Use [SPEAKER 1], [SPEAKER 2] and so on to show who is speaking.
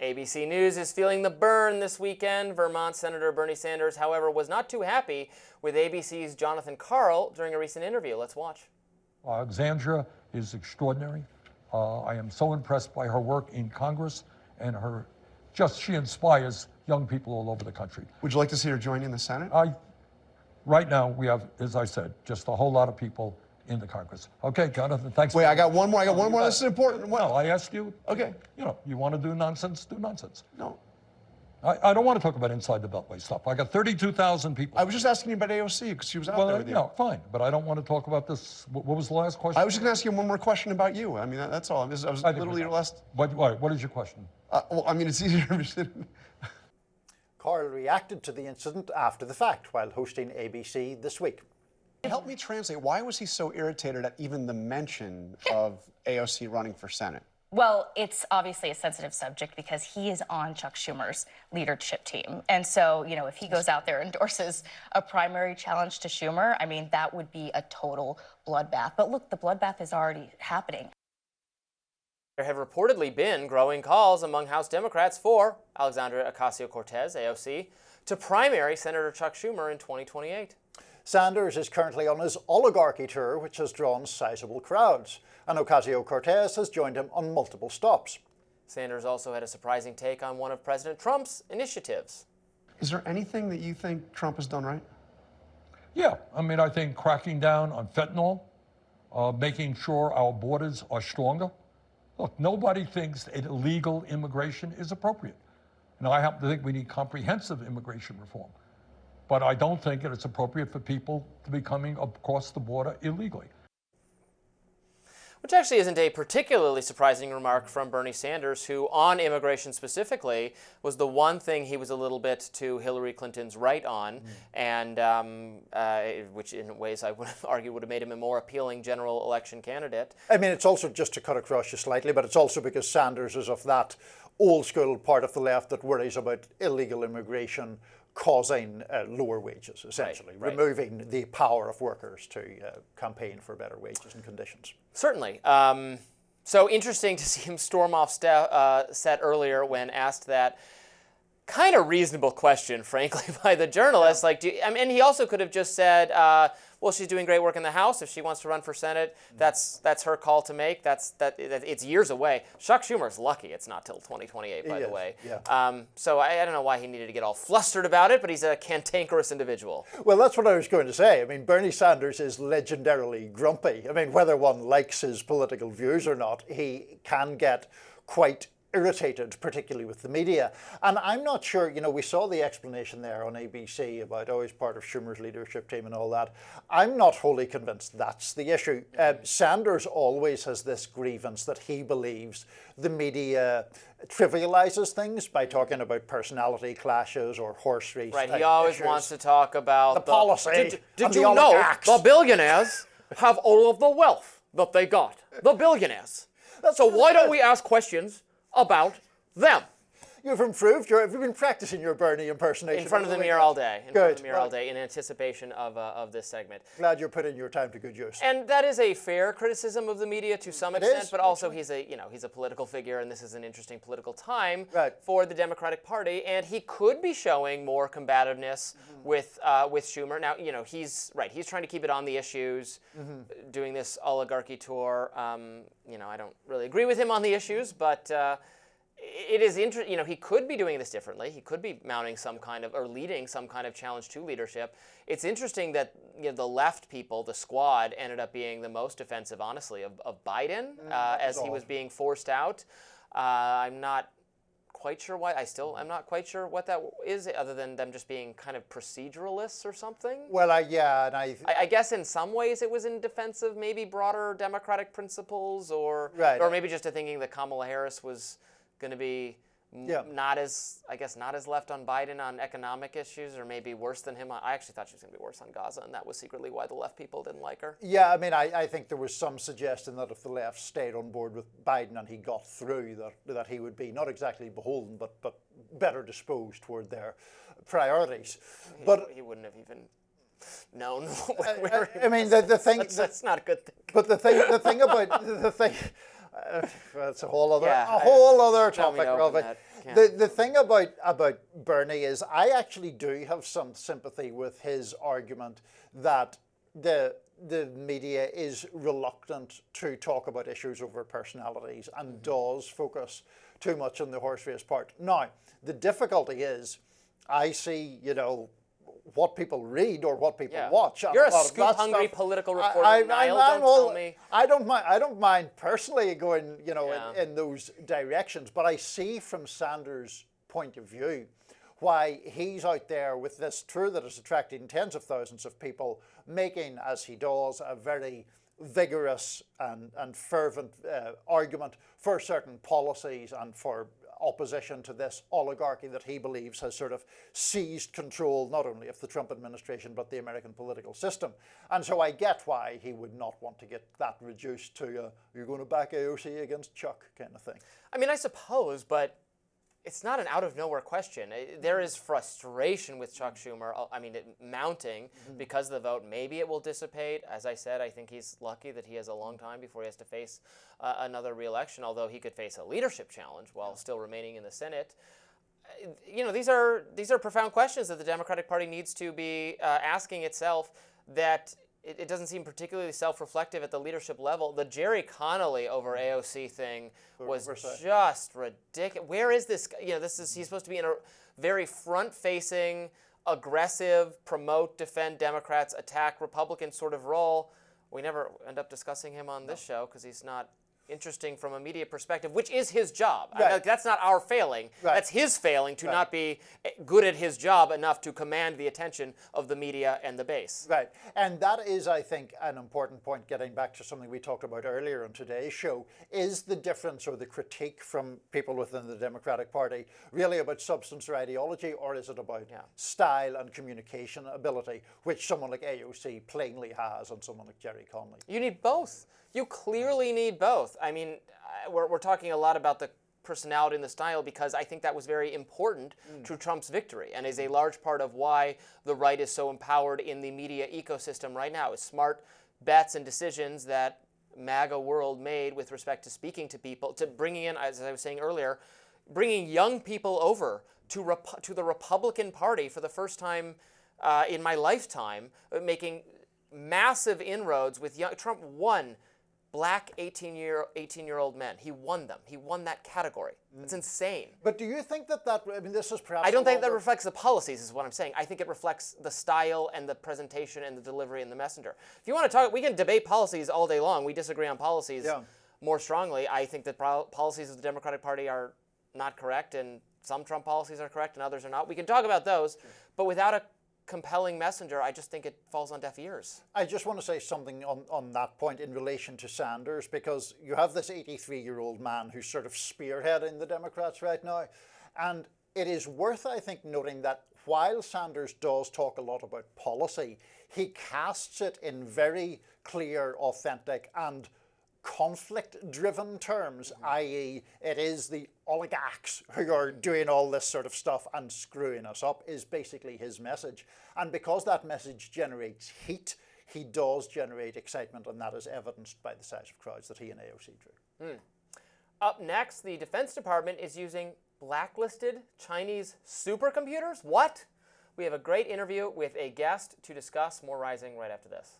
[SPEAKER 1] ABC News is feeling the burn this weekend. Vermont Senator Bernie Sanders, however, was not too happy with ABC's Jonathan Karl during a recent interview. Let's watch.
[SPEAKER 2] Alexandra is extraordinary. I am so impressed by her work in Congress and she inspires young people all over the country.
[SPEAKER 3] Would you like to see her join in the Senate?
[SPEAKER 2] Right now, we have, as I said, just a whole lot of people in the Congress. Okay, Jonathan, thanks.
[SPEAKER 3] Wait, I got one more. This is important.
[SPEAKER 2] Well, I asked you.
[SPEAKER 3] Okay.
[SPEAKER 2] You want to do nonsense, do nonsense.
[SPEAKER 3] No.
[SPEAKER 2] I don't want to talk about inside the Beltway stuff. I got 32,000 people.
[SPEAKER 3] I was just asking you about AOC because she was out there with you.
[SPEAKER 2] No, fine, but I don't want to talk about this. What was the last question?
[SPEAKER 3] I was just going to ask you one more question about you. I mean, that's all. I was literally your last.
[SPEAKER 2] What is your question?
[SPEAKER 3] Well, I mean, it's easier.
[SPEAKER 4] Karl reacted to the incident after the fact while hosting ABC This Week.
[SPEAKER 3] Help me translate. Why was he so irritated at even the mention of AOC running for Senate?
[SPEAKER 5] Well, it's obviously a sensitive subject because he is on Chuck Schumer's leadership team. And so, if he goes out there and endorses a primary challenge to Schumer, I mean, that would be a total bloodbath. But look, the bloodbath is already happening.
[SPEAKER 1] There have reportedly been growing calls among House Democrats for Alexandria Ocasio-Cortez, AOC, to primary Senator Chuck Schumer in 2028.
[SPEAKER 4] Sanders is currently on his oligarchy tour, which has drawn sizable crowds, and Ocasio-Cortez has joined him on multiple stops.
[SPEAKER 1] Sanders also had a surprising take on one of President Trump's initiatives.
[SPEAKER 3] Is there anything that you think Trump has done right?
[SPEAKER 2] Yeah, I mean, I think cracking down on fentanyl, making sure our borders are stronger. Look, nobody thinks that illegal immigration is appropriate. And I happen to think we need comprehensive immigration reform. But I don't think that it's appropriate for people to be coming across the border illegally.
[SPEAKER 1] Which actually isn't a particularly surprising remark from Bernie Sanders, who, on immigration specifically, was the one thing he was a little bit to Hillary Clinton's right on, and which in ways I would argue would have made him a more appealing general election candidate.
[SPEAKER 4] I mean, it's also, just to cut across you slightly, but it's also because Sanders is of that old school part of the left that worries about illegal immigration causing lower wages, essentially, removing the power of workers to campaign for better wages and conditions.
[SPEAKER 1] Certainly. So interesting to see him storm off set earlier when asked that kind of reasonable question, frankly, by the journalist. Yeah. And he also could have just said, well, she's doing great work in the House. If she wants to run for Senate, that's her call to make. It's years away. Chuck Schumer's lucky it's not till 2028, by the way.
[SPEAKER 4] Yeah.
[SPEAKER 1] So I don't know why he needed to get all flustered about it, but he's a cantankerous individual.
[SPEAKER 4] Well, that's what I was going to say. I mean, Bernie Sanders is legendarily grumpy. I mean, whether one likes his political views or not, he can get quite irritated, particularly with the media. And I'm not sure, we saw the explanation there on ABC about, he's part of Schumer's leadership team and all that. I'm not wholly convinced that's the issue. Sanders always has this grievance that he believes the media trivializes things by talking about personality clashes or horse race.
[SPEAKER 1] Right, he always wants to talk about
[SPEAKER 4] the policy.
[SPEAKER 1] Did you know the billionaires have all of the wealth that they got? The billionaires. So why don't we ask questions about them?
[SPEAKER 4] You've improved. Have you been practicing your Bernie impersonation?
[SPEAKER 1] In front of the mirror all day. In front of the mirror all day in anticipation of this segment.
[SPEAKER 4] Glad you're putting your time to good use.
[SPEAKER 1] And that is a fair criticism of the media to some extent, but also he's a political figure, and this is an interesting political time for the Democratic Party, and he could be showing more combativeness with Schumer. Now, he's trying to keep it on the issues, doing this oligarchy tour. I don't really agree with him on the issues, but it is interesting. He could be doing this differently. He could be mounting some kind of, or leading some kind of challenge to leadership. It's interesting that the left people, the squad, ended up being the most defensive, honestly, of Biden as he was being forced out. I'm not quite sure why. I'm not quite sure what that is, other than them just being kind of proceduralists or something.
[SPEAKER 4] Well, I
[SPEAKER 1] guess in some ways it was in defense of maybe broader democratic principles, or maybe just thinking that Kamala Harris was going to be not as left on Biden on economic issues, or maybe worse than him. I actually thought she was going to be worse on Gaza, and that was secretly why the left people didn't like her.
[SPEAKER 4] Yeah, I mean, I think there was some suggestion that if the left stayed on board with Biden and he got through, that he would be not exactly beholden, but better disposed toward their priorities. But
[SPEAKER 1] he wouldn't have even known.
[SPEAKER 4] I mean, the thing
[SPEAKER 1] that's not a good thing.
[SPEAKER 4] But the thing about the thing. That's a whole other topic, Robby. The thing about Bernie is I actually do have some sympathy with his argument that the media is reluctant to talk about issues over personalities and does focus too much on the horse race part. Now, the difficulty is I see, what people read or what people watch.
[SPEAKER 1] You're a scoop-hungry political reporter, Niall. Don't tell me.
[SPEAKER 4] I don't mind personally going, in those directions. But I see from Sanders' point of view why he's out there with this tour that is attracting tens of thousands of people, making, as he does, a very vigorous and fervent argument for certain policies and for opposition to this oligarchy that he believes has sort of seized control not only of the Trump administration but the American political system. And so I get why he would not want to get that reduced to you're going to back AOC against Chuck kind of thing.
[SPEAKER 1] I mean, I suppose, but it's not an out-of-nowhere question. There is frustration with Chuck Schumer, mounting because of the vote. Maybe it will dissipate. As I said, I think he's lucky that he has a long time before he has to face another re-election, although he could face a leadership challenge while still remaining in the Senate. These are profound questions that the Democratic Party needs to be asking itself, that it doesn't seem particularly self-reflective at the leadership level. The Jerry Connolly over AOC thing was just ridiculous. Where is this? He's supposed to be in a very front-facing, aggressive, promote, defend Democrats, attack Republicans sort of role. We never end up discussing him on this show because he's not interesting from a media perspective, which is his job.
[SPEAKER 4] Right.
[SPEAKER 1] That's not our failing.
[SPEAKER 4] Right.
[SPEAKER 1] That's his failing to not be good at his job enough to command the attention of the media and the base.
[SPEAKER 4] Right. And that is, I think, an important point, getting back to something we talked about earlier on today's show, is the difference or the critique from people within the Democratic Party really about substance or ideology, or is it about style and communication ability, which someone like AOC plainly has and someone like Jerry Connolly?
[SPEAKER 1] You need both. You clearly need both. I mean, we're talking a lot about the personality and the style because I think that was very important to Trump's victory and is a large part of why the right is so empowered in the media ecosystem right now, is smart bets and decisions that MAGA world made with respect to speaking to people, to bringing in, as I was saying earlier, bringing young people over to the Republican Party for the first time in my lifetime, making massive inroads with young. Trump won black 18-year-old men. He won them. He won that category. It's insane.
[SPEAKER 4] But do you think that this is perhaps...
[SPEAKER 1] I don't think that reflects the policies, is what I'm saying. I think it reflects the style and the presentation and the delivery and the messenger. If you want to talk, we can debate policies all day long. We disagree on policies more strongly. I think that policies of the Democratic Party are not correct, and some Trump policies are correct and others are not. We can talk about those, but without a compelling messenger, I just think it falls on deaf ears.
[SPEAKER 4] I just want to say something on that point in relation to Sanders, because you have this 83-year-old man who's sort of spearheading the Democrats right now. And it is worth, I think, noting that while Sanders does talk a lot about policy, he casts it in very clear, authentic, and conflict-driven terms, i.e. it is the oligarchs who are doing all this sort of stuff and screwing us up, is basically his message. And because that message generates heat, he does generate excitement, and that is evidenced by the size of crowds that he and AOC drew.
[SPEAKER 1] Up next, the Defense Department is using blacklisted Chinese supercomputers? What? We have a great interview with a guest to discuss. More Rising right after this.